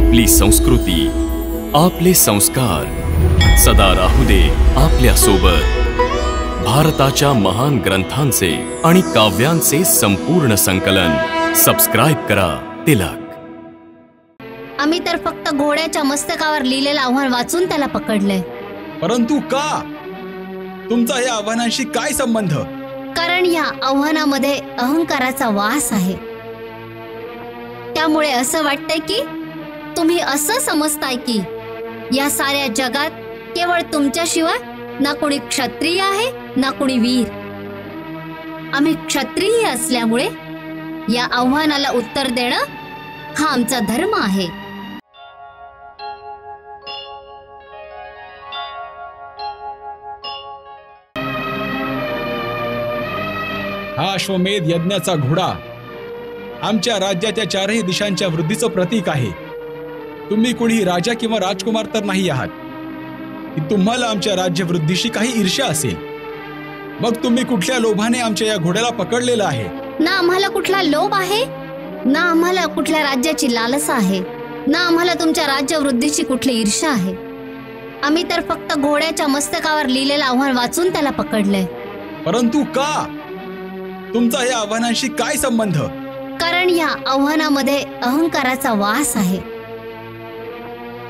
आपली संस्कृती, आपले संस्कार सदा राहू दे आपल्या सोबत। भारताच्या महान ग्रंथांचे आणि काव्यांचे संपूर्ण संकलन सबस्क्राइब करा तिलक। आम्ही तर फक्त घोड्याच्या मस्तकावर लिहिलेलं आव्हान वाचून त्याला पकडलंय। परंतु का? तुमचा या आव्हानांशी काय संबंध? कारण या आव्हानामध्ये अहंकाराचा वास आहे। त्यामुळे असं वाटतंय की तुम्ही असं समजताय की या साऱ्या जगात केवळ तुमच्याशिवाय ना कोणी क्षत्रिय आहे ना कोणी वीर। आम्ही क्षत्रिय असल्यामुळे या आव्हानाला उत्तर देणं हा आमचा धर्म आहे। हा अश्वमेध यज्ञाचा घोडा आमच्या राज्याच्या चारही दिशांच्या वृद्धीचं प्रतीक आहे। तुम्ही कोणी राजा किंवा राजकुमार तर नाही आहात की तुम्हाला आमच्या राज्यवृद्धीशी काही ईर्ष्या असेल। मग तुम्ही कुठल्या लोभाने आमच्या या घोड्याला पकडलेलं आहे? ना आम्हाला कुठला लोभ आहे, ना आम्हाला कुठल्या राज्याची लालसा आहे, ना आम्हाला तुमच्या राज्यवृद्धीची कुठली ईर्ष्या आहे। आम्ही तर फक्त घोड्याच्या मस्तकावर लिहिलेलं आव्हान वाचून त्याला पकडलंय। परंतु का? तुमचा या आव्हानांशी काय संबंध? कारण या आव्हानामध्ये अहंकाराचा वास आहे।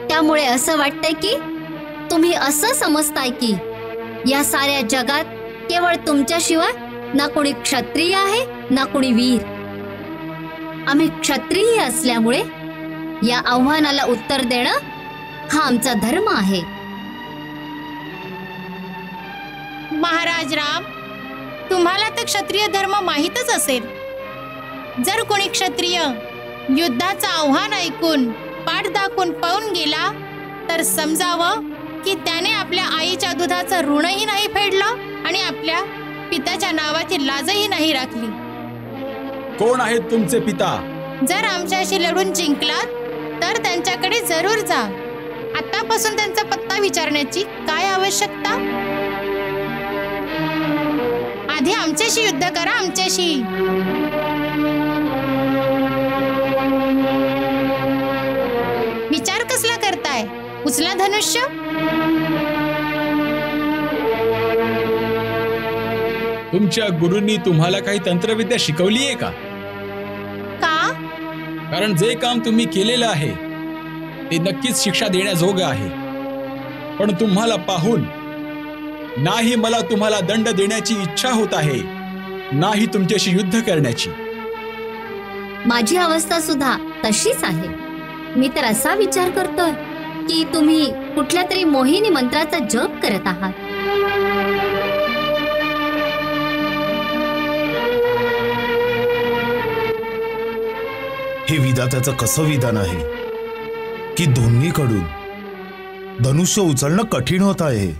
त्यामुळे असं वाटतंय की तुम्ही असं समजताय की या साऱ्या जगात केवळ तुमच्याशिवाय ना कोणी क्षत्रिय आहे ना कोणी वीर। आम्ही क्षत्रिय असल्यामुळे या आव्हानाला उत्तर देणं हा आमचा धर्म आहे। महाराज राम, तुम्हाला तर क्षत्रिय धर्म माहीतच असेल। जर कोणी क्षत्रिय युद्धाचं आव्हान ऐकून पाठ दाखवून पळून गेला तर समजावं की त्याने आपल्या आईच्या दुधाचं ऋणही नाही फेडलं आणि आपल्या पित्याच्या नावाची लाजही नाही राखली। कोण आहेत तुमचे पिता? जर आमच्याशी लढून जिंकलात तर त्यांच्याकडे जरूर जा। आतापासून त्यांचा पत्ता विचारण्याची काय आवश्यकता? आधी आमच्याशी युद्ध करा, आमच्याशी। विचार कसला करताय? उचला धनुष्य। तुमच्या गुरूंनी तुम्हाला काही तंत्रविद्या शिकवली आहे का? का? कारण जे काम तुम्ही केलेलं आहे ते नक्कीच शिक्षा देण्याजोगं आहे। पण तुम्हाला पाहून नाही मला तुम्हाला दंड देण्याची इच्छा होत आहे, नाही तुमच्याशी युद्ध करण्याची। माझी अवस्था सुद्धा तशीच आहे। मी तर असा विचार करतोय की तुम्ही कुठल्या तरी मोहिनी मंत्राचा जप करत आहात। हे विधात्याचं कसं विधान आहे की दोन्हीकडून धनुष्य उचलणं कठीण होत आहे।